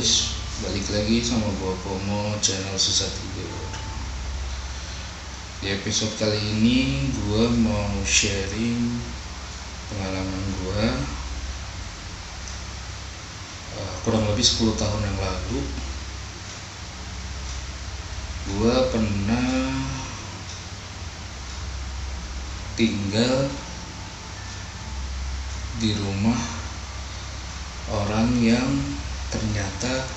guys, balik lagi sama gua Pomo, channel Susah Tidur. Di episode kali ini gua mau sharing pengalaman gua kurang lebih 10 tahun yang lalu. Gua pernah tinggal di rumah orang yang ternyata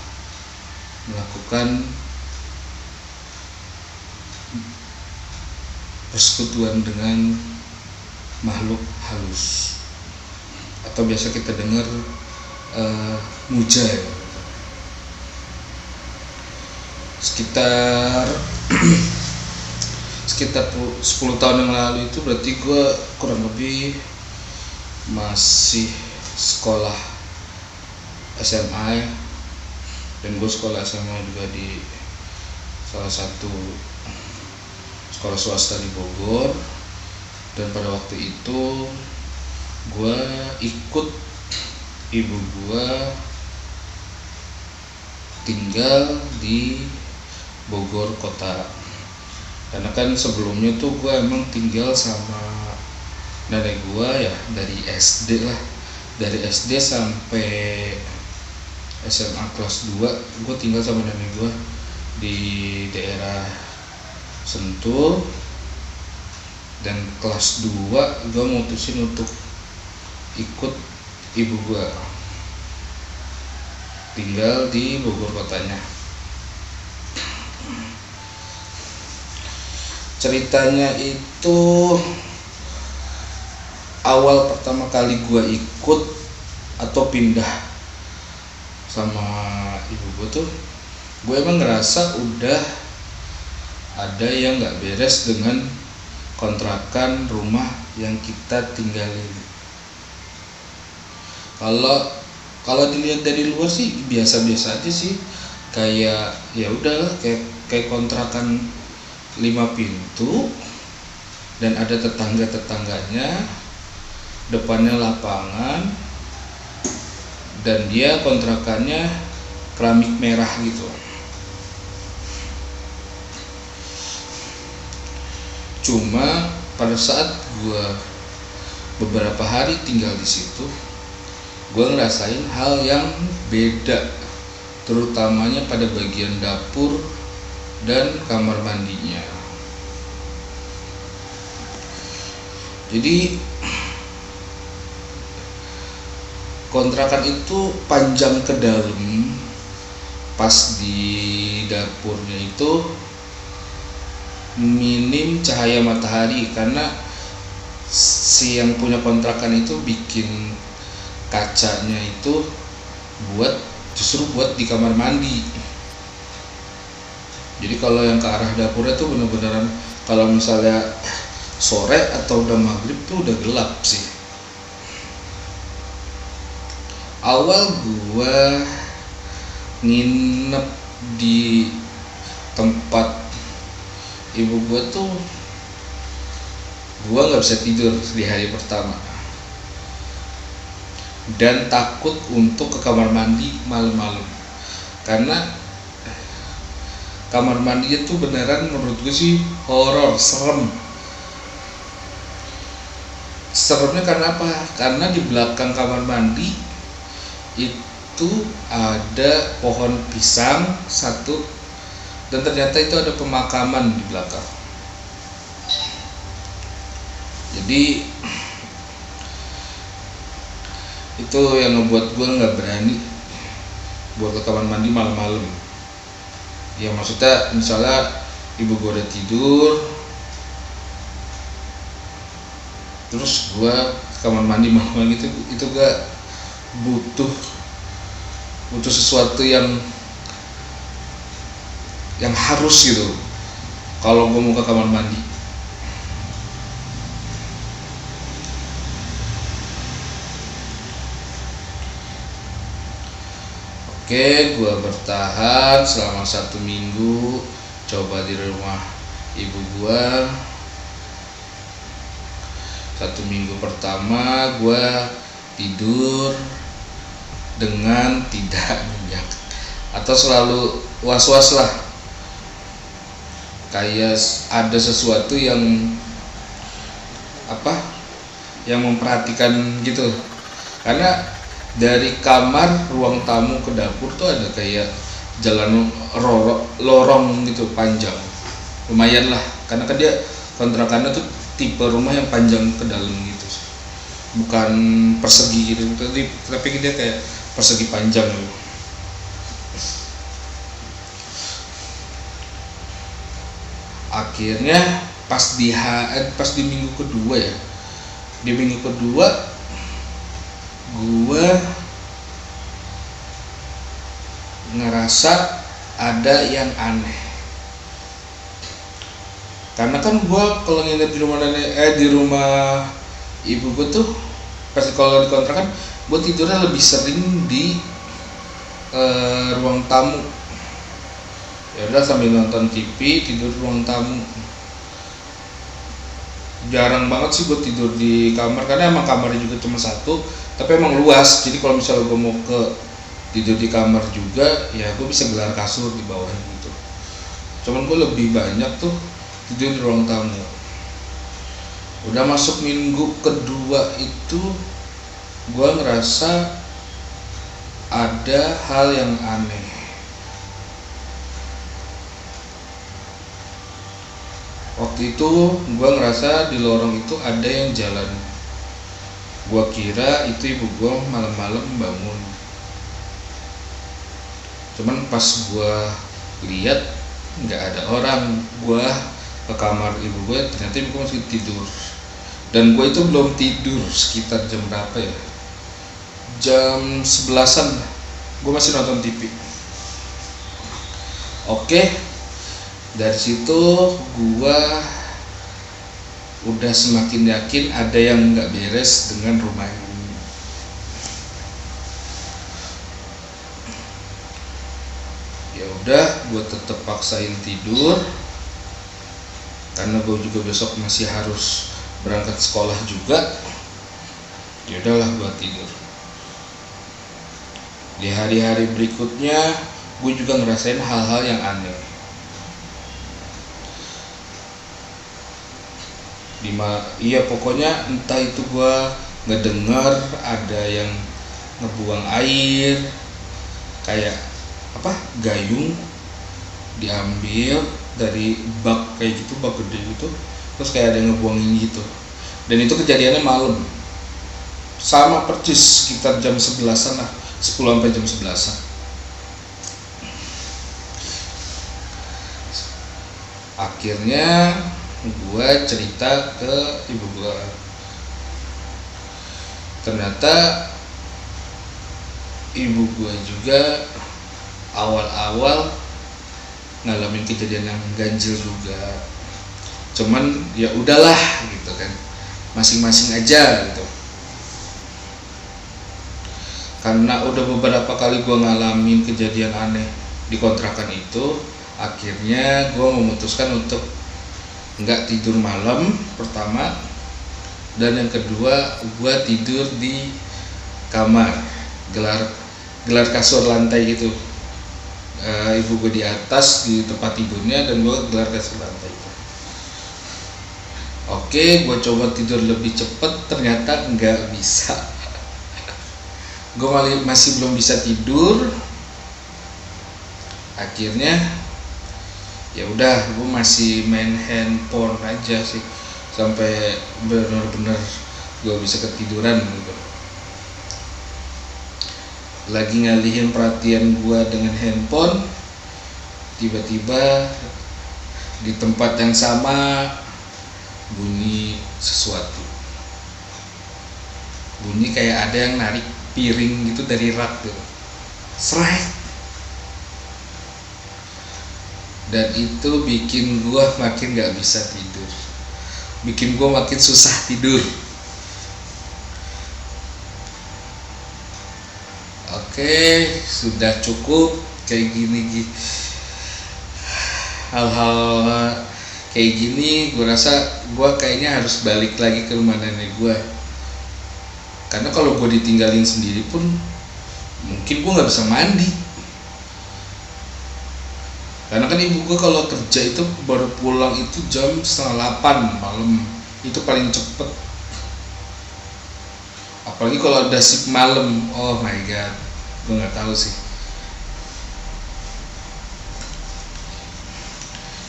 melakukan persekutuan dengan makhluk halus atau biasa kita dengar muja ya. Sekitar 10 tahun yang lalu itu berarti gue kurang lebih masih sekolah SMA ya. Dan gue sekolah SMA juga di salah satu sekolah swasta di Bogor. Dan pada waktu itu gue ikut ibu gue tinggal di Bogor kota. Karena kan sebelumnya tuh gue emang tinggal sama nenek gue ya dari SD lah. Dari SD sampai SMA kelas 2 gue tinggal sama nenek gue di daerah Sentul. Dan kelas 2 gue mutusin untuk ikut ibu gue tinggal di Bogor kotanya. Ceritanya itu awal pertama kali gue ikut atau pindah sama ibu gue tuh, gue emang ngerasa udah ada yang gak beres dengan kontrakan rumah yang kita tinggalin. Kalau dilihat dari luar sih biasa-biasa aja sih, kayak ya udahlah kayak kontrakan 5 pintu dan ada tetangga-tetangganya, depannya lapangan, dan dia kontrakannya keramik merah gitu. Cuma pada saat gue beberapa hari tinggal di situ, gue ngerasain hal yang beda, terutamanya pada bagian dapur dan kamar mandinya. Jadi kontrakan itu panjang ke dalam, pas di dapurnya itu minim cahaya matahari karena si yang punya kontrakan itu bikin kacanya itu justru buat di kamar mandi. Jadi kalau yang ke arah dapurnya tuh bener-beneran kalau misalnya sore atau udah maghrib tuh udah gelap sih. Awal gue nginep di tempat ibu gue tuh, gue gak bisa tidur di hari pertama dan takut untuk ke kamar mandi malam-malam karena kamar mandinya tuh beneran menurut gue sih horor, seremnya karena apa? Karena di belakang kamar mandi itu ada pohon pisang satu, dan ternyata itu ada pemakaman di belakang. Jadi itu yang ngebuat gue nggak berani buat ke kamar mandi malam-malam. Ya maksudnya misalnya ibu gue udah tidur, terus gue ke kamar mandi malam-malam itu gue butuh sesuatu yang harus gitu kalau gue mau ke kamar mandi. Oke, gue bertahan selama 1 minggu coba di rumah ibu gue. 1 minggu pertama gue tidur dengan tidak nyenyak atau selalu was-was lah, kayak ada sesuatu yang memperhatikan gitu. Karena dari kamar ruang tamu ke dapur tuh ada kayak jalan lorong gitu panjang, lumayan lah, karena kan dia kontrakannya tuh tipe rumah yang panjang ke dalam gitu, bukan persegi gitu, tapi dia kayak persegi panjang gitu. Akhirnya pas di minggu kedua ya, di minggu kedua gue ngerasa ada yang aneh. Karena kan gue kalau nginep di rumah ibu gue tuh, pas kalau di kontrakan gue tidurnya lebih sering di ruang tamu. Ya udah, sambil nonton TV tidur di ruang tamu. Jarang banget sih gue tidur di kamar, karena emang kamarnya juga cuma satu, tapi emang luas. Jadi kalau misalnya gue mau tidur di kamar juga, ya gue bisa gelar kasur di bawah gitu. Cuman gue lebih banyak tuh tidur di ruang tamu. Udah masuk minggu kedua itu, gue ngerasa ada hal yang aneh. Waktu itu gue ngerasa di lorong itu ada yang jalan. Gue kira itu ibu gue malam-malam bangun. Cuman pas gue lihat nggak ada orang. Gue ke kamar ibu gue, ternyata ibu gue masih tidur. Dan gue itu belum tidur sekitar jam berapa ya? Jam 11-an. Gue masih nonton TV. Oke. Dari situ gua udah semakin yakin ada yang nggak beres dengan rumah ini. Ya udah, gua tetap paksain tidur karena gua juga besok masih harus berangkat sekolah juga. Ya udahlah, gua tidur. Di hari-hari berikutnya gue juga ngerasain hal-hal yang aneh. Pokoknya entah itu gue ngedengar ada yang ngebuang air, kayak gayung diambil dari bak kayak gitu, bak gede gitu, terus kayak ada yang ngebuangin gitu. Dan itu kejadiannya malam, sama persis sekitar jam 11-an lah, 10 sampai jam 11-an. Akhirnya gue cerita ke ibu gue. Ternyata ibu gue juga awal-awal ngalamin kejadian yang ganjil juga. Cuman ya udahlah gitu kan, masing-masing aja gitu. Karena udah beberapa kali gue ngalamin kejadian aneh di kontrakan itu, akhirnya gue memutuskan untuk nggak tidur malam pertama, dan yang kedua gue tidur di kamar, gelar kasur lantai gitu. Ibu gue di atas di tempat tidurnya dan gue gelar kasur lantai itu. Oke, gue coba tidur lebih cepet, ternyata nggak bisa. Gue masih belum bisa tidur. Akhirnya ya udah, gue masih main handphone aja sih sampai benar-benar gue bisa ketiduran gitu. Lagi ngalihin perhatian gue dengan handphone, tiba-tiba di tempat yang sama bunyi sesuatu. Bunyi kayak ada yang narik piring gitu dari rak tuh, srek. Dan itu bikin gue makin gak bisa tidur, bikin gue makin susah tidur. Oke, sudah cukup kayak gini. Hal-hal kayak gini gue rasa gue kayaknya harus balik lagi ke rumah nenek gue. Karena kalau gue ditinggalin sendiri pun mungkin gue gak bisa mandi. Karena kan ibu gue kalau kerja itu baru pulang itu jam 7:30 malam, itu paling cepet. Apalagi kalau ada shift malam, oh my god, gue nggak tahu sih.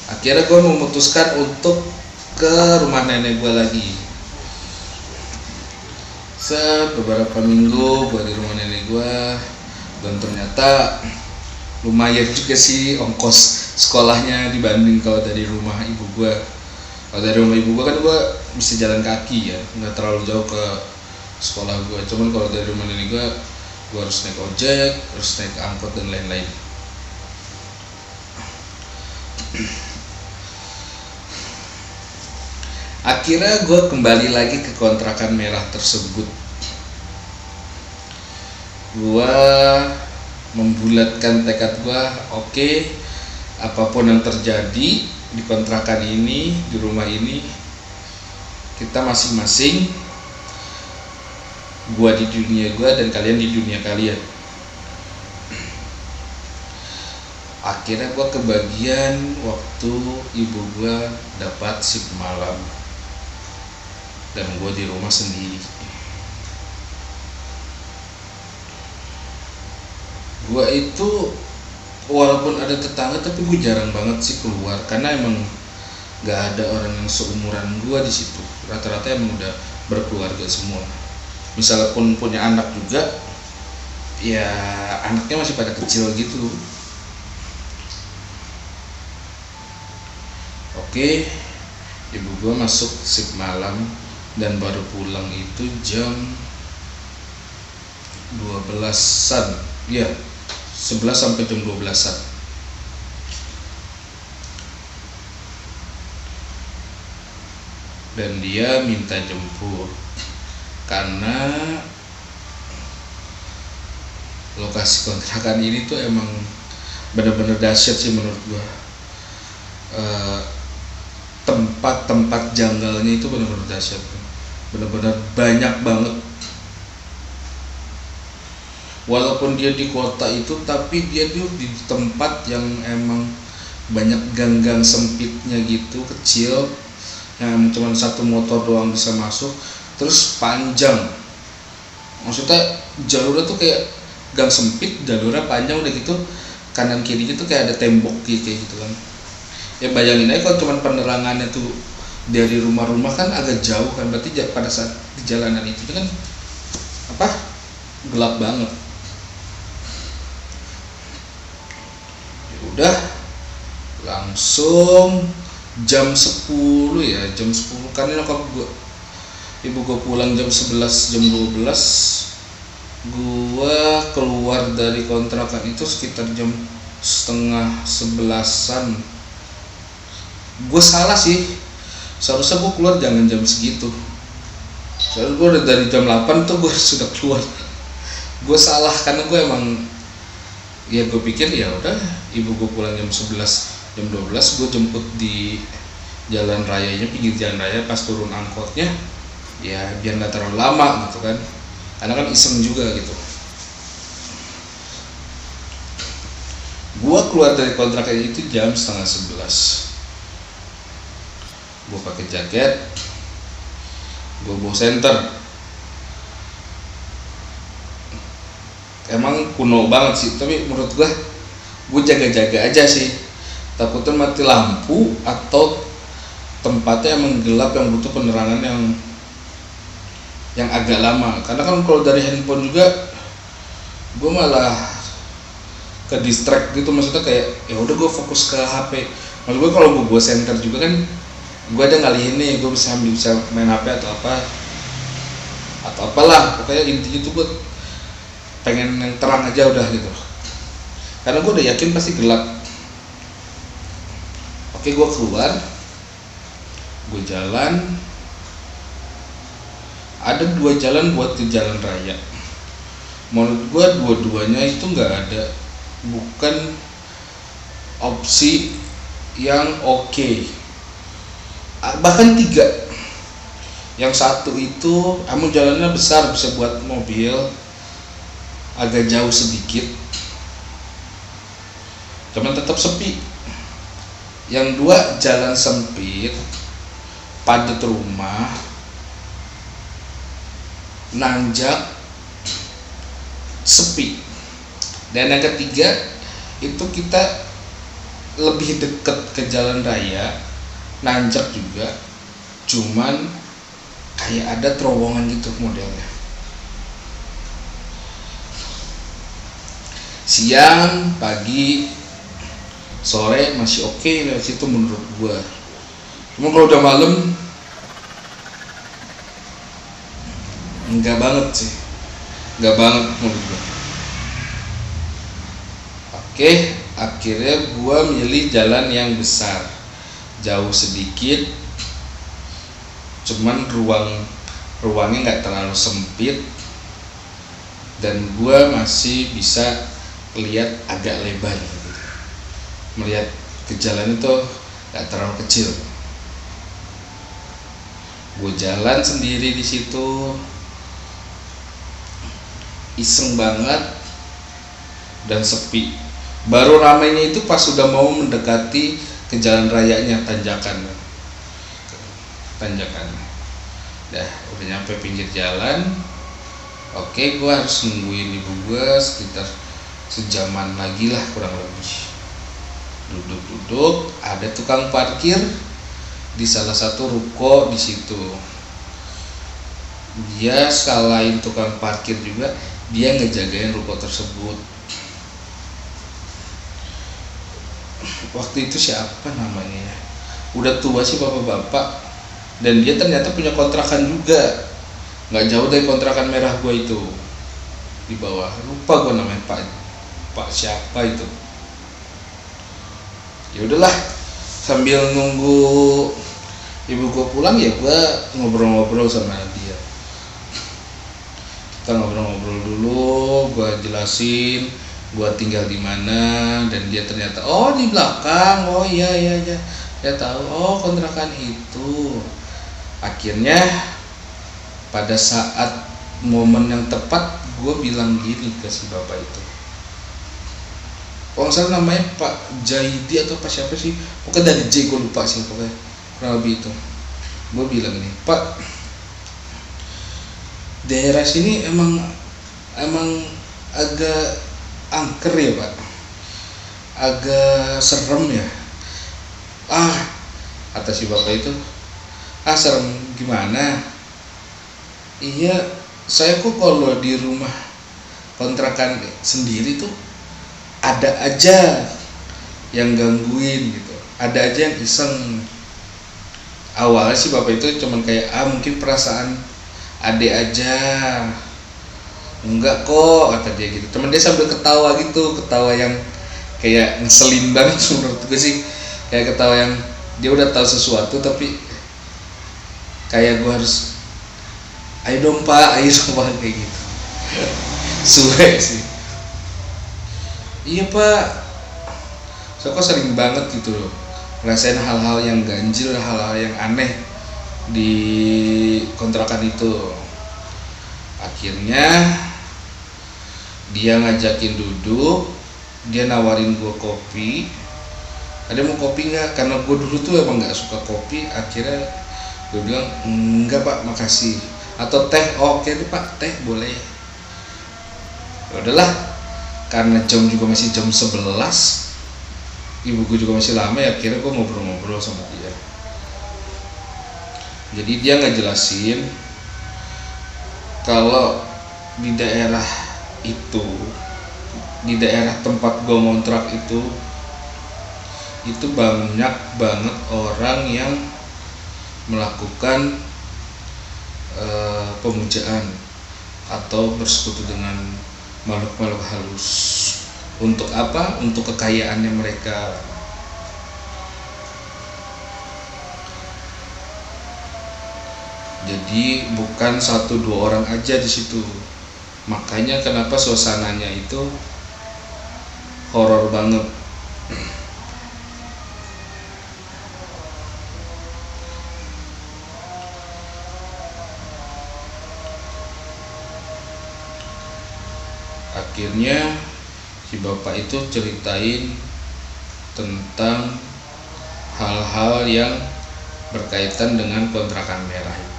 Akhirnya gue memutuskan untuk ke rumah nenek gue lagi. Beberapa minggu gue di rumah nenek gue, dan ternyata lumayan juga sih ongkos sekolahnya dibanding kalau dari rumah ibu gue. Kalau dari rumah ibu gue kan gue bisa jalan kaki ya, nggak terlalu jauh ke sekolah gue. Cuman kalau dari rumah nenek gue harus naik ojek, harus naik angkot dan lain-lain. Akhirnya gue kembali lagi ke kontrakan merah tersebut. Gue membulatkan tekad gue, oke, apapun yang terjadi di kontrakan ini, di rumah ini, kita masing-masing, gue di dunia gue dan kalian di dunia kalian. Akhirnya gue kebagian waktu ibu gue dapat shift malam dan gue di rumah sendiri. Gue itu walaupun ada tetangga tapi gue jarang banget sih keluar karena emang nggak ada orang yang seumuran gue di situ. Rata-rata emang udah berkeluarga semua. Misalnya pun punya anak juga, ya anaknya masih pada kecil gitu. Oke, ibu gue masuk shift malam dan baru pulang itu jam 12-an, ya 11 sampai jam 12-an. Dan dia minta jemput karena lokasi kontrakan ini tuh emang bener-bener dahsyat sih menurut gua. Tempat-tempat janggalnya itu bener-bener dahsyat, bener-bener banyak banget. Walaupun dia di kota itu, tapi dia tuh di tempat yang emang banyak gang-gang sempitnya gitu, kecil, yang cuma satu motor doang bisa masuk, terus panjang. Maksudnya jalurnya tuh kayak gang sempit, jalurnya panjang udah gitu, kanan kirinya tuh kayak ada tembok kayak gitu kan. Ya bayangin aja kalau cuma penerangannya tuh dari rumah-rumah kan agak jauh kan, berarti pada saat di jalanan itu kan apa, gelap banget. Ya udah, langsung jam 10 ya, jam 10 kan ibu gua pulang jam 11, jam 12 gua keluar dari kontrakan itu sekitar jam setengah 11-an. Gue salah sih, seharusnya gue keluar jangan jam segitu. Soalnya gue udah dari jam 8 tuh gue sudah keluar. Gue salah karena gue emang, ya gue pikir ya udah ibu gue pulang jam 11, jam 12 gue jemput di jalan rayanya, pinggir jalan raya, pas turun angkotnya ya biar nggak terlalu lama gitu kan, karena kan iseng juga gitu. Gue keluar dari kontrakan itu jam setengah 11. Gue pakai jaket, gue bawa senter. Emang kuno banget sih, tapi menurut gue jaga-jaga aja sih, takutnya mati lampu atau tempatnya emang gelap yang butuh penerangan yang agak lama. Karena kan kalau dari handphone juga gue malah ke distract gitu, maksudnya kayak ya udah gue fokus ke HP. Maksud gue kalau gue bawa senter juga kan gue ada ngalihin nih, gue bisa main HP atau apalah, pokoknya intinya tuh gue pengen yang terang aja udah gitu, karena gue udah yakin pasti gelap. Oke, gue keluar, gue jalan, ada 2 jalan buat ke jalan raya. Menurut gue dua-duanya itu nggak ada, bukan opsi yang oke. Bahkan 3. Yang satu itu emang jalannya besar, bisa buat mobil, agak jauh sedikit. cuman tetap sepi. Yang dua jalan sempit, padat rumah, nanjak, sepi. Dan yang ketiga itu kita lebih dekat ke jalan raya, nanjak juga, cuman kayak ada terowongan gitu modelnya. Siang, pagi, sore masih oke lewat situ menurut gua. Cuma kalau udah malam enggak banget sih, enggak banget menurut gua. Oke, akhirnya gua milih jalan yang besar, jauh sedikit, cuman ruangnya nggak terlalu sempit, dan gua masih bisa lihat agak lebar gitu. Melihat ke jalan itu nggak terlalu kecil. Gue jalan sendiri di situ, iseng banget dan sepi. Baru ramainya itu pas sudah mau mendekati ke jalan rayanya, tanjakan. Dah udah nyampe pinggir jalan. Oke, gue harus nungguin ibu gue sekitar sejaman lagi lah kurang lebih. Duduk, ada tukang parkir di salah satu ruko di situ. Dia sekalain tukang parkir juga, dia ngejagain ruko tersebut. Waktu itu siapa namanya? Udah tua sih bapak-bapak, dan dia ternyata punya kontrakan juga, nggak jauh dari kontrakan merah gua itu di bawah. Lupa gua namanya, Pak siapa itu. Ya udahlah, sambil nunggu ibu gua pulang ya gua ngobrol-ngobrol sama dia. Kita ngobrol-ngobrol dulu, gua jelasin gua tinggal di mana, dan dia ternyata di belakang. Oh iya, dia tahu. Oh, kontrakan itu. Akhirnya pada saat momen yang tepat gua bilang gini ke si bapak itu. Kalau salah namanya Pak Jaidi atau Pak siapa sih, pokoknya dari J, gue lupa sih, pokoknya kurang lebih itu. Gue bilang nih, Pak, daerah sini emang agak angker ya Pak, agak serem ya. Kata si bapak itu, serem gimana? Iya, saya kok kalau di rumah kontrakan sendiri tuh ada aja yang gangguin gitu, ada aja yang iseng. Awalnya sih bapak itu cuman kayak mungkin perasaan ade aja, enggak kok kata dia gitu. Cuman dia sambil ketawa gitu, ketawa yang kayak ngeselin banget menurut gue sih, kayak ketawa yang dia udah tahu sesuatu tapi kayak gue harus ayo dong pak kayak gitu. Suwe sih. Iya pak, saya kok sering banget gitu loh ngerasain hal-hal yang ganjil, hal-hal yang aneh di kontrakan itu. Akhirnya dia ngajakin duduk, dia nawarin gue kopi. Ada mau kopi nggak? Karena gue dulu tuh emang nggak suka kopi. Akhirnya gue bilang enggak pak, makasih. Atau teh? Oke deh pak, teh boleh. Ya udahlah. Karena jam juga masih jam 11, ibu gue juga masih lama ya, akhirnya gue ngobrol-ngobrol sama dia. Jadi dia ngejelasin kalau di daerah itu, di daerah tempat gue ngontrak itu banyak banget orang yang melakukan pemujaan atau bersekutu dengan makhluk-makhluk halus. Untuk apa? Untuk kekayaannya mereka. Jadi bukan 1-2 orang aja di situ. Makanya kenapa suasananya itu horor banget. Akhirnya si bapak itu ceritain tentang hal-hal yang berkaitan dengan kontrakan merah itu.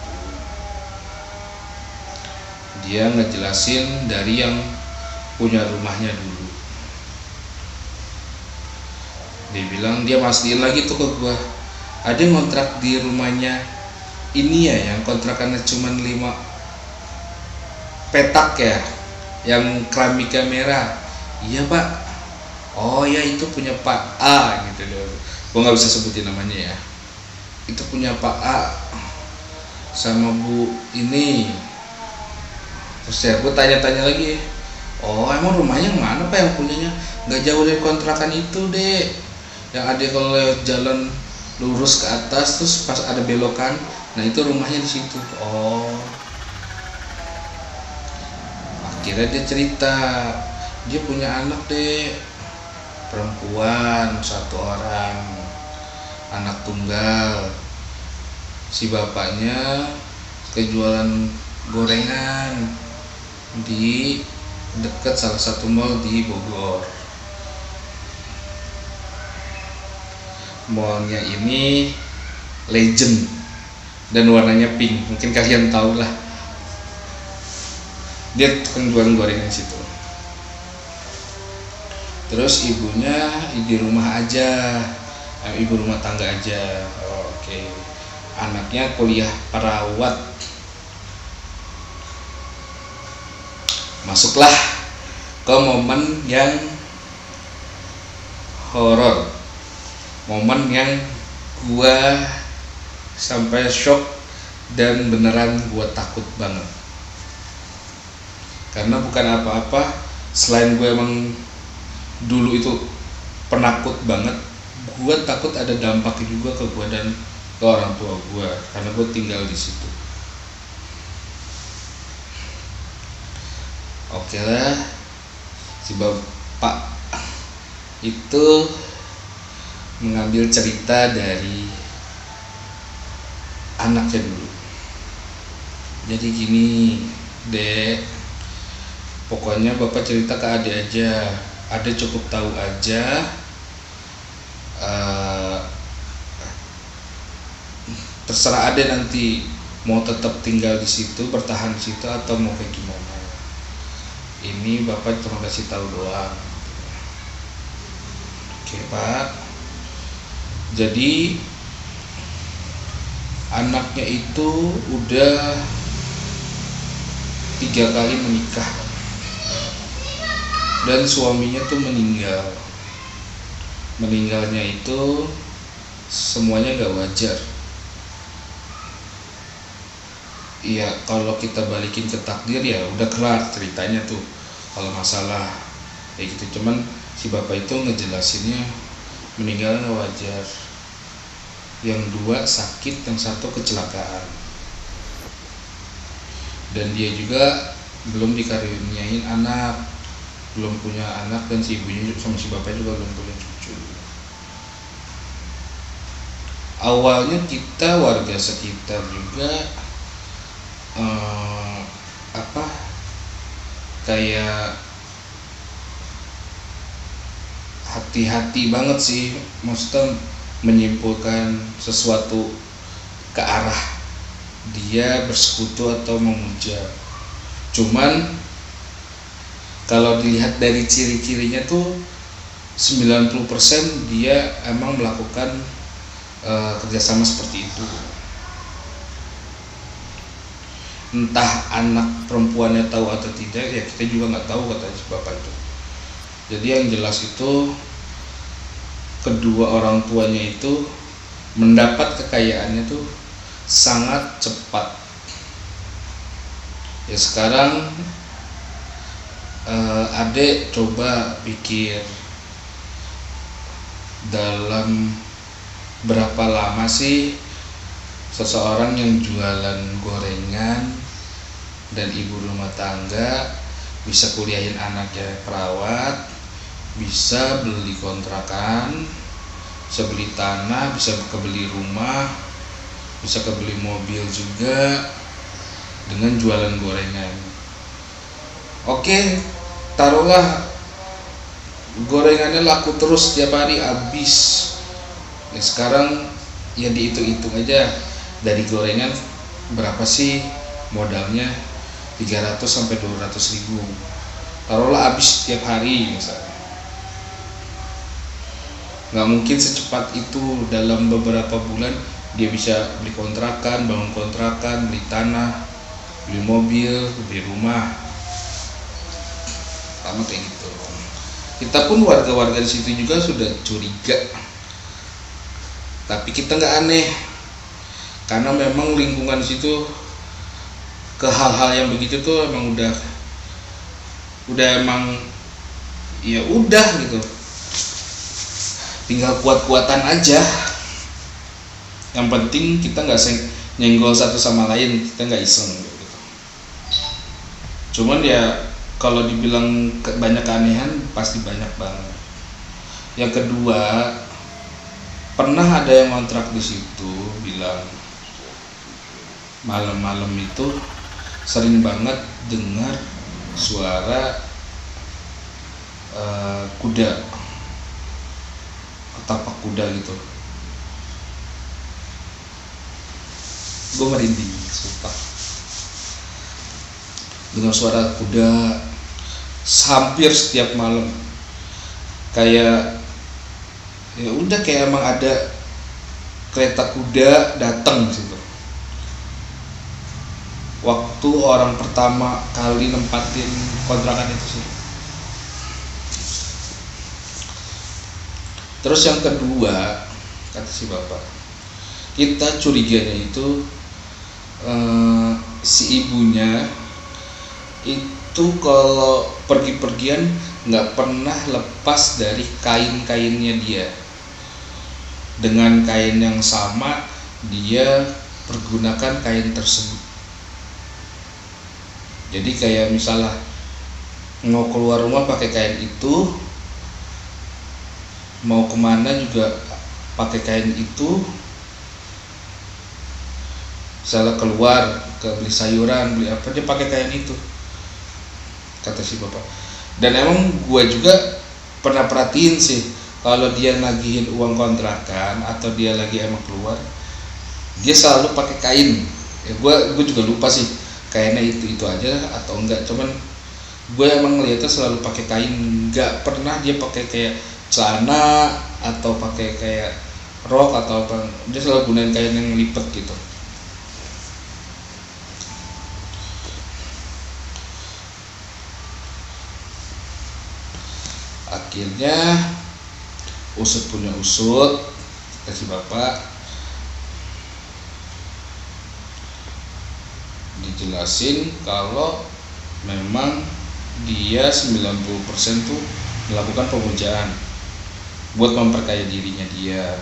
Dia ngejelasin dari yang punya rumahnya dulu. Dia bilang dia mastiin lagi tuh ke gua, ada ngontrak di rumahnya ini ya, yang kontrakannya cuman 5 petak ya, yang keramiknya merah. Iya pak. Oh ya, itu punya Pak A gitu loh. Gua nggak bisa sebutin namanya ya. Itu punya Pak A sama Bu ini. Terus ya gue tanya-tanya lagi, oh emang rumahnya mana pak yang punyanya? Nggak jauh dari kontrakan itu deh, yang ada kalau lewat jalan lurus ke atas terus pas ada belokan, nah itu rumahnya di situ. Oh, akhirnya dia cerita dia punya anak deh, perempuan 1 orang, anak tunggal. Si bapaknya kejualan gorengan di dekat salah satu mall di Bogor. Mallnya ini Legend dan warnanya pink, mungkin kalian tahu lah. Dia tukang jualan gorengan di situ. Terus ibunya ibu rumah aja, ibu rumah tangga aja. Oke. Anaknya kuliah perawat. Masuklah ke momen yang horor, momen yang gua sampai shock dan beneran gua takut banget. Karena bukan apa-apa, selain gue emang dulu itu penakut banget, gue takut ada dampaknya juga ke gue dan ke orang tua gue, karena gue tinggal di situ. Oke lah, si bapak itu mengambil cerita dari anaknya dulu. Jadi gini, Dek, pokoknya bapak cerita ke Ade aja, Ade cukup tahu aja. Terserah Ade nanti mau tetap tinggal di situ, bertahan di situ atau mau kayak gimana. Ini bapak cuma kasih tahu doang. Oke pak. Jadi anaknya itu udah 3 kali menikah dan suaminya tuh meninggal. Meninggalnya itu semuanya gak wajar. Iya, kalau kita balikin ke takdir ya udah kelar ceritanya tuh kalau masalah kayak gitu. Cuman si bapak itu ngejelasinnya meninggalnya gak wajar. Yang 2 sakit, yang 1 kecelakaan. Dan dia juga belum dikaruniain anak, belum punya anak, dan si ibunya sama si bapaknya juga belum punya cucu. Awalnya kita warga sekitar juga kayak hati-hati banget sih, maksudnya menyimpulkan sesuatu ke arah dia bersekutu atau memuja. Cuman kalau dilihat dari ciri-cirinya tuh 90% dia emang melakukan kerjasama seperti itu. Entah anak perempuannya tahu atau tidak ya kita juga nggak tahu, kata si bapak itu. Jadi yang jelas itu kedua orang tuanya itu mendapat kekayaannya tuh sangat cepat. Ya sekarang adek coba pikir dalam berapa lama sih seseorang yang jualan gorengan dan ibu rumah tangga bisa kuliahin anaknya perawat, bisa beli kontrakan, bisa beli tanah, bisa kebeli rumah, bisa kebeli mobil juga dengan jualan gorengan. Oke, taruhlah gorengannya laku terus setiap hari habis. Nah, sekarang ya dihitung-hitung aja, dari gorengan berapa sih modalnya, 300 sampai 200 ribu, taruhlah habis setiap hari misalnya. Nggak mungkin secepat itu, dalam beberapa bulan dia bisa beli kontrakan, bangun kontrakan, beli tanah, beli mobil, beli rumah, sama kayak gitu. Kita pun warga-warga di situ juga sudah curiga, tapi kita nggak aneh karena memang lingkungan situ ke hal-hal yang begitu tuh emang udah emang ya udah gitu, tinggal kuat-kuatan aja. Yang penting kita nggak nyenggol satu sama lain, kita nggak iseng gitu. Cuman ya kalau dibilang banyak keanehan pasti banyak banget. Yang kedua, pernah ada yang ngontrak di situ bilang malam-malam itu sering banget dengar suara kuda, ketapak kuda gitu. Gue merinding, sumpah. Dengar suara kuda hampir setiap malam, kayak ya udah kayak emang ada kereta kuda datang situ. Waktu orang pertama kali nempatin kontrakan itu sih. Terus yang kedua, kata si bapak, kita curiganya itu si ibunya itu kalau pergi-pergian nggak pernah lepas dari kain-kainnya dia. Dengan kain yang sama dia pergunakan kain tersebut. Jadi kayak misalnya mau keluar rumah pakai kain itu, mau kemana juga pakai kain itu. Misalnya keluar ke beli sayuran, beli apa, dia pakai kain itu, kata si bapak. Dan emang gue juga pernah perhatiin sih, kalau dia nagihin uang kontrakan atau dia lagi emang keluar, dia selalu pakai kain. Ya gue juga lupa sih kainnya itu aja atau enggak, cuman gue emang ngeliatnya selalu pakai kain, nggak pernah dia pakai kayak celana atau pakai kayak rok atau apa. Dia selalu gunain kain yang lipet gitu. Akhirnya usut punya usut, kasih bapak dijelasin kalau memang dia 90% tuh melakukan pemujaan buat memperkaya dirinya dia.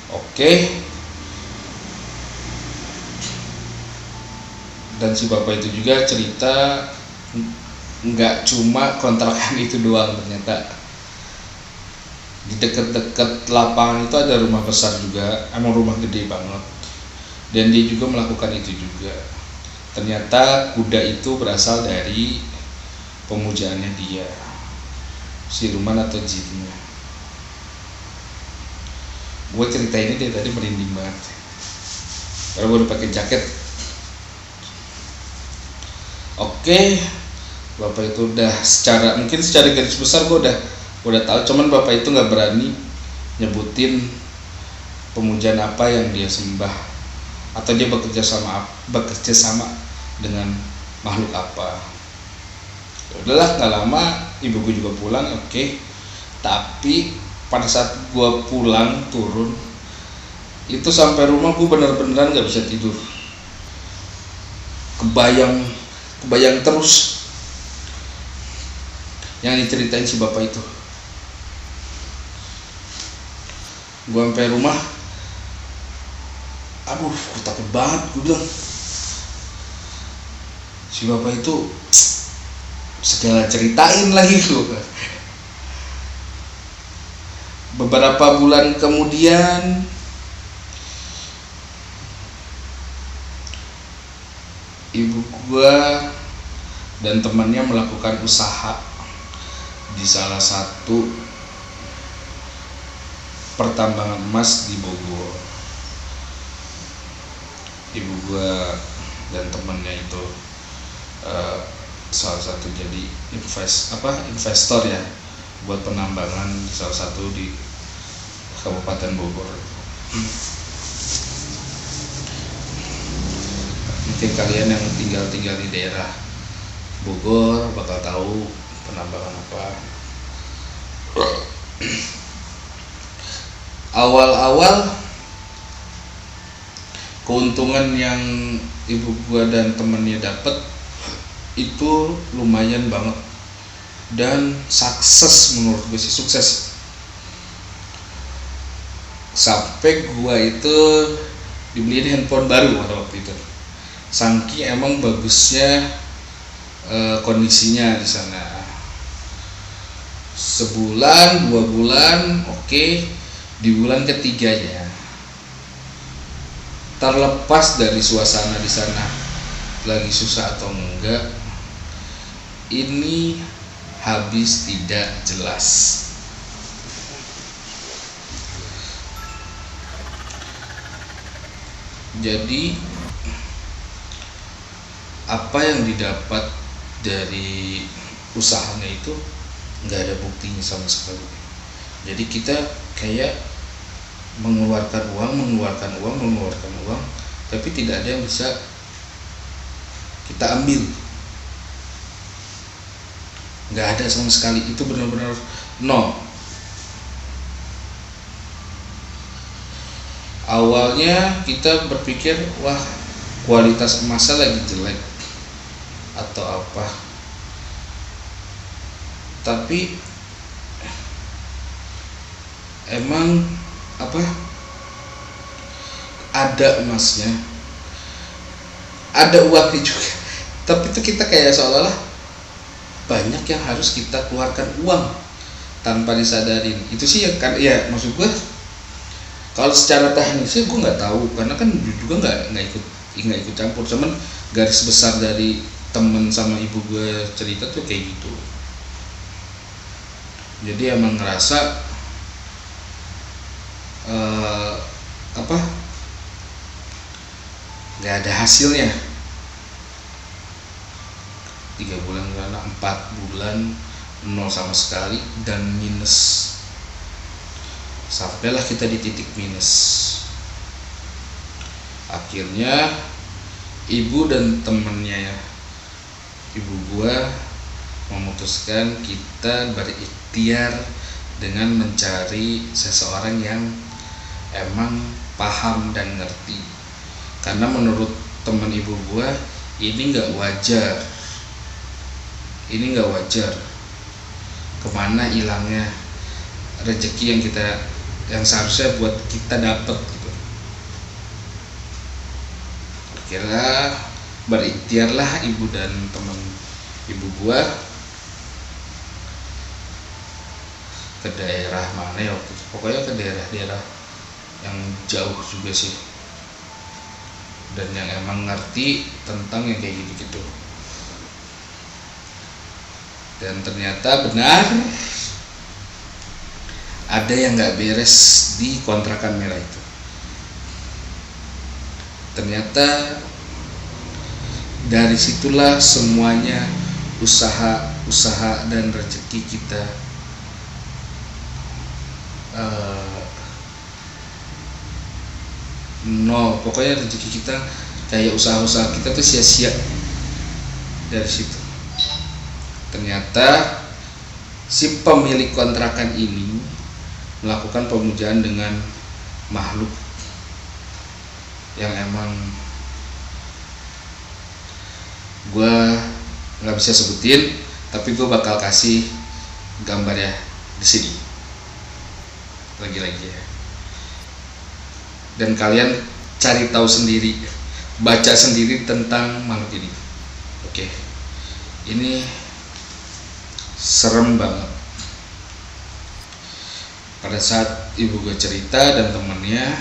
Oke. Dan si bapak itu juga cerita nggak cuma kontrakan itu doang, ternyata di dekat-dekat lapangan itu ada rumah besar juga, emang rumah gede banget, dan dia juga melakukan itu juga. Ternyata kuda itu berasal dari pemujaannya dia, siluman atau jinnya. Gue cerita ini dari tadi merinding banget karena gue udah pakai jaket. Oke, bapak itu udah mungkin secara garis besar gue udah tahu, cuman bapak itu nggak berani nyebutin pemujaan apa yang dia sembah atau dia bekerja sama dengan makhluk apa. Udahlah, nggak lama ibu gue juga pulang. Oke. Tapi pada saat gue pulang turun itu sampai rumah gue bener-beneran nggak bisa tidur, kebayang terus yang diceritain si bapak itu. Gue sampai rumah, aduh, gue takut banget. Gue bilang, si bapak itu segala ceritain lagi gue. Beberapa bulan kemudian ibu gue dan temannya melakukan usaha di salah satu pertambangan emas di Bogor. Ibu gua dan temannya itu salah satu jadi investor ya buat penambangan di salah satu di Kabupaten Bogor. Mungkin kalian yang tinggal di daerah Bogor bakal tahu penambangan apa. Awal-awal keuntungan yang ibu gua dan temennya dapat itu lumayan banget dan sukses, menurut gue sih sukses. Sampai gua itu dibeliin handphone baru pada waktu itu, saking emang bagusnya kondisinya di sana. Sebulan 2 bulan oke. Di bulan ketiganya, terlepas dari suasana di sana lagi susah atau enggak, ini habis tidak jelas. Jadi apa yang didapat dari usahanya itu nggak ada buktinya sama sekali. Jadi kita kayak mengeluarkan uang, tapi tidak ada yang bisa kita ambil. Nggak ada sama sekali, itu benar-benar nol. Awalnya kita berpikir, wah kualitas emasnya lagi jelek atau apa, tapi emang ada emasnya, ada uangnya juga, tapi itu kita kayak seolah-olah banyak yang harus kita keluarkan uang tanpa disadarin. Itu sih ya kan, ya maksud gue kalau secara teknisnya gue nggak tahu karena kan juga nggak ikut campur, cuman garis besar dari temen sama ibu gue cerita tuh kayak gitu. Jadi emang ngerasa nggak ada hasilnya. 3 bulan karena 4 bulan nol sama sekali dan minus. Sampailah kita di titik minus. Akhirnya ibu dan temennya ibu gua memutuskan kita berikhtiar dengan mencari seseorang yang emang paham dan ngerti. Karena menurut teman ibu gua ini nggak wajar. Kemana hilangnya rezeki yang seharusnya buat kita dapat gitu. Akhirnya berikhtiarlah ibu dan teman ibu gua ke daerah mana ya waktu itu, pokoknya ke daerah-daerah yang jauh juga sih, dan yang emang ngerti tentang yang kayak gitu-gitu. Dan ternyata benar ada yang nggak beres di kontrakan merah itu. Ternyata dari situlah semuanya usaha dan rezeki kita nol. Pokoknya rezeki kita kayak usaha kita tuh sia-sia dari situ. Ternyata si pemilik kontrakan ini melakukan pemujaan dengan makhluk yang emang gue nggak bisa sebutin, tapi gue bakal kasih gambarnya di sini lagi-lagi ya. Dan kalian cari tahu sendiri, baca sendiri tentang makhluk ini. Oke, ini serem banget. Pada saat ibu gue cerita dan temennya,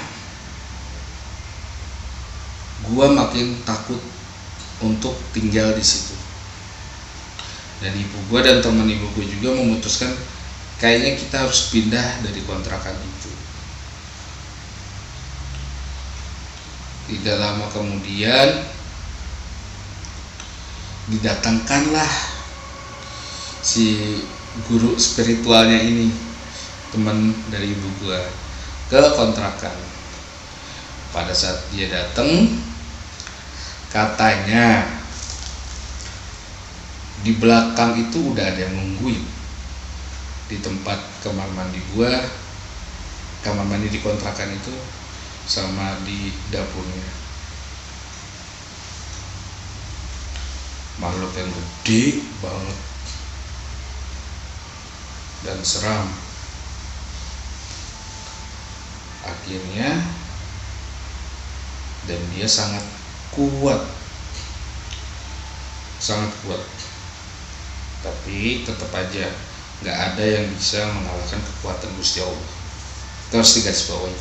gue makin takut untuk tinggal di situ. Dan ibu gue dan teman ibu gue juga memutuskan kayaknya kita harus pindah dari kontrakan itu. Tidak lama kemudian didatangkanlah si guru spiritualnya ini, teman dari ibu gue, ke kontrakan. Pada saat dia datang, katanya di belakang itu udah ada yang nungguin di tempat kamar mandi gua, kamar mandi di kontrakan itu, sama di dapurnya. Makhluk yang gede banget dan seram. Akhirnya, dan dia sangat kuat, tapi tetap aja nggak ada yang bisa mengalahkan kekuatan Gusti Allah. Itu harus digarisbawahi.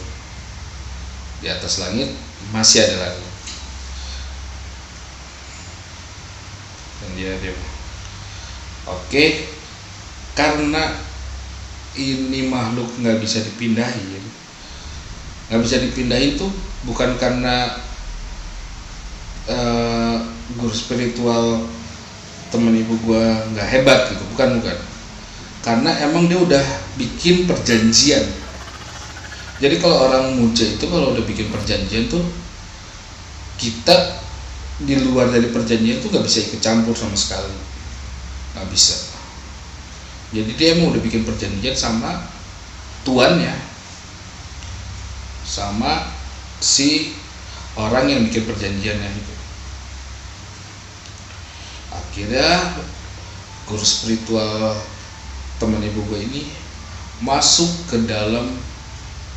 Di atas langit masih ada langit. Dan dia oke, karena ini makhluk nggak bisa dipindahin. Nggak bisa dipindahin tuh bukan karena guru spiritual temen ibu gua nggak hebat gitu, bukan, karena emang dia udah bikin perjanjian. Jadi kalau orang muja itu kalau udah bikin perjanjian tuh, kita di luar dari perjanjian tuh nggak bisa ikut campur sama sekali, nggak bisa. Jadi dia emang udah bikin perjanjian sama tuannya, sama si orang yang bikin perjanjiannya itu. Akhirnya guru spiritual teman ibu gue ini masuk ke dalam,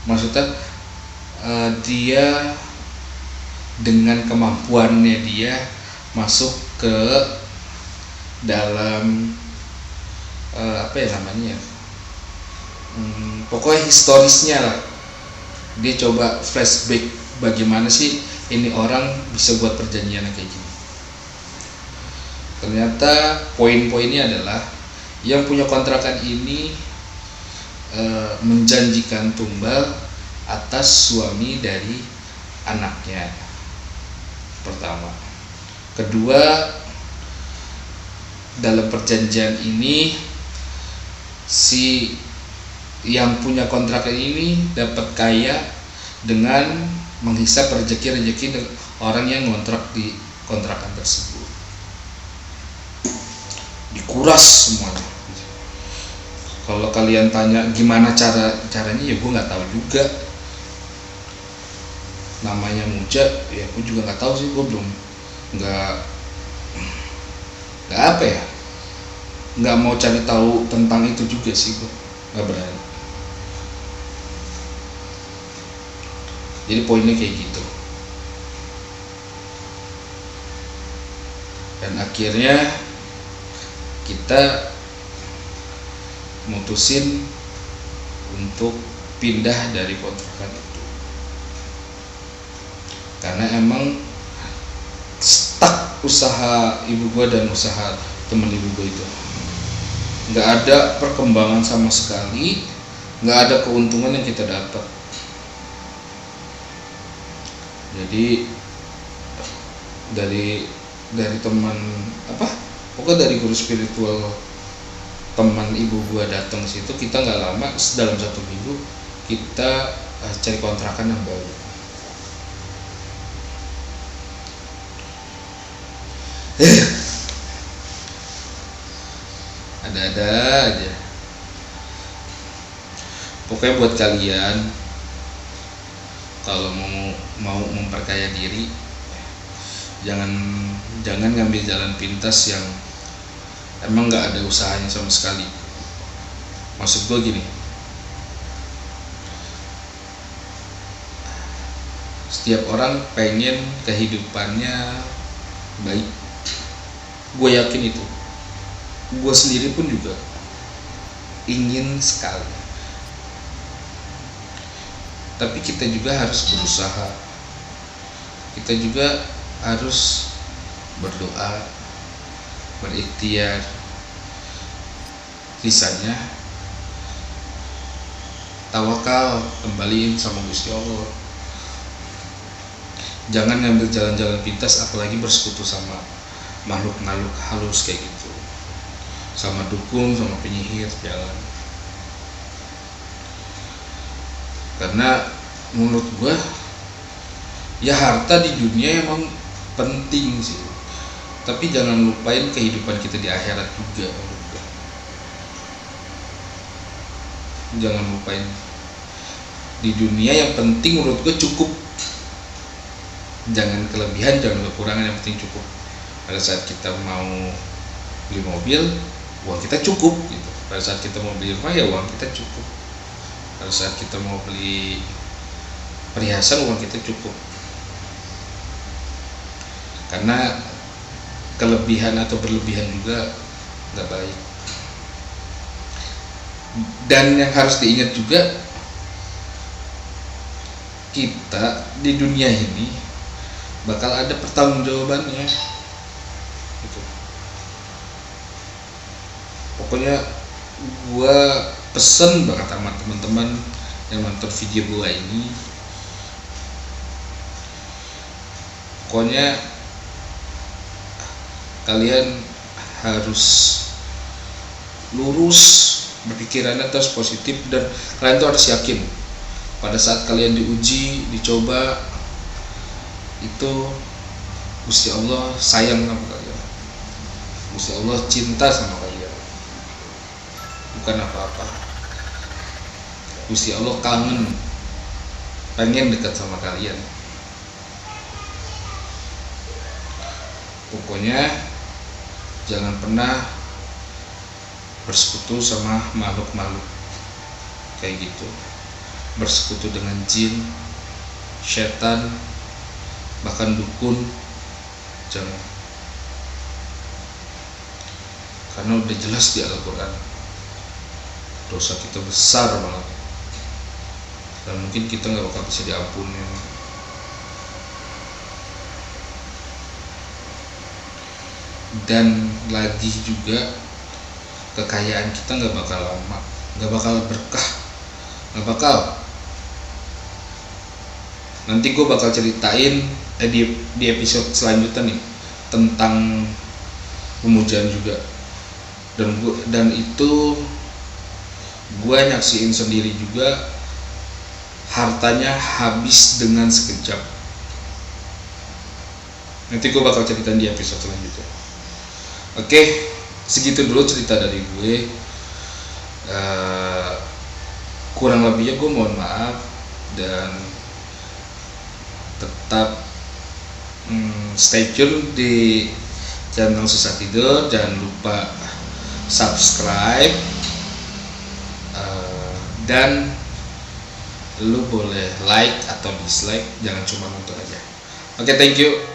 maksudnya dia dengan kemampuannya dia masuk ke dalam apa ya namanya, pokoknya historisnya lah. Dia coba flashback bagaimana sih ini orang bisa buat perjanjian kayak gini. Ternyata poin-poinnya adalah yang punya kontrakan ini menjanjikan tumbal atas suami dari anaknya, pertama. Kedua, dalam perjanjian ini si yang punya kontrakan ini dapat kaya dengan menghisap rezeki orang yang ngontrak di kontrakan tersebut. Dikuras semuanya. Kalau kalian tanya gimana caranya, ya gue nggak tahu juga. Namanya muja, ya gue juga nggak tahu sih. Gue belum nggak apa ya, nggak mau cari tahu tentang itu juga sih, gue nggak berani. Jadi poinnya kayak gitu. Dan akhirnya kita mutusin untuk pindah dari kontrakan itu, karena emang stuck usaha ibu gua dan usaha temen ibu gua itu, nggak ada perkembangan sama sekali, nggak ada keuntungan yang kita dapat. Jadi dari teman pokoknya dari guru spiritual teman ibu gua datang situ, kita nggak lama, dalam 1 minggu kita cari kontrakan yang baru. Ada-ada aja. Pokoknya buat kalian kalau mau memperkaya diri, jangan ngambil jalan pintas yang emang nggak ada usahanya sama sekali. Maksud gue gini, setiap orang pengen kehidupannya baik, gue yakin itu. Gue sendiri pun juga ingin sekali, tapi kita juga harus berusaha, kita juga harus berdoa, berikhtiar, sisanya tawakal, kembaliin sama Gusti Allah. Jangan ngambil jalan-jalan pintas, apalagi bersekutu sama makhluk-makhluk halus kayak gitu, sama dukun, sama penyihir, jangan. Karena menurut gua ya harta di dunia emang penting sih, tapi jangan lupain kehidupan kita di akhirat juga. Jangan lupain di dunia, yang penting menurut gue cukup, jangan kelebihan, jangan kekurangan, yang penting cukup. Pada saat kita mau beli mobil, uang kita cukup gitu. Pada saat kita mau beli rumah, ya uang kita cukup. Pada saat kita mau beli perhiasan, uang kita cukup. Karena kelebihan atau berlebihan juga nggak baik. Dan yang harus diingat juga, kita di dunia ini bakal ada pertanggungjawabannya gitu. Pokoknya gua pesen banget sama teman-teman yang nonton video gua ini, pokoknya kalian harus lurus berpikirannya, terus positif, dan kalian tuh harus yakin pada saat kalian diuji, dicoba, itu Gusti Allah sayang sama kalian, Gusti Allah cinta sama kalian, bukan apa-apa. Gusti Allah kangen, pengen dekat sama kalian. Pokoknya jangan pernah bersekutu sama makhluk-makhluk kayak gitu, bersekutu dengan jin, setan, bahkan dukun, jangan. Karena udah jelas di Al-Quran dosa kita besar banget, dan mungkin kita gak bakal bisa diampuni. Dan lagi juga kekayaan kita nggak bakal lama, nggak bakal berkah, nggak bakal. Nanti gue bakal ceritain di episode selanjutnya nih tentang pemujaan juga, dan itu gue nyaksiin sendiri juga, hartanya habis dengan sekejap. Nanti gue bakal ceritain di episode selanjutnya. Oke, segitu dulu cerita dari gue. Kurang lebihnya gue mohon maaf, dan tetap stay tune di channel Susah Tidur. Jangan lupa subscribe, dan lu boleh like atau dislike, jangan cuma nonton aja. Oke, thank you.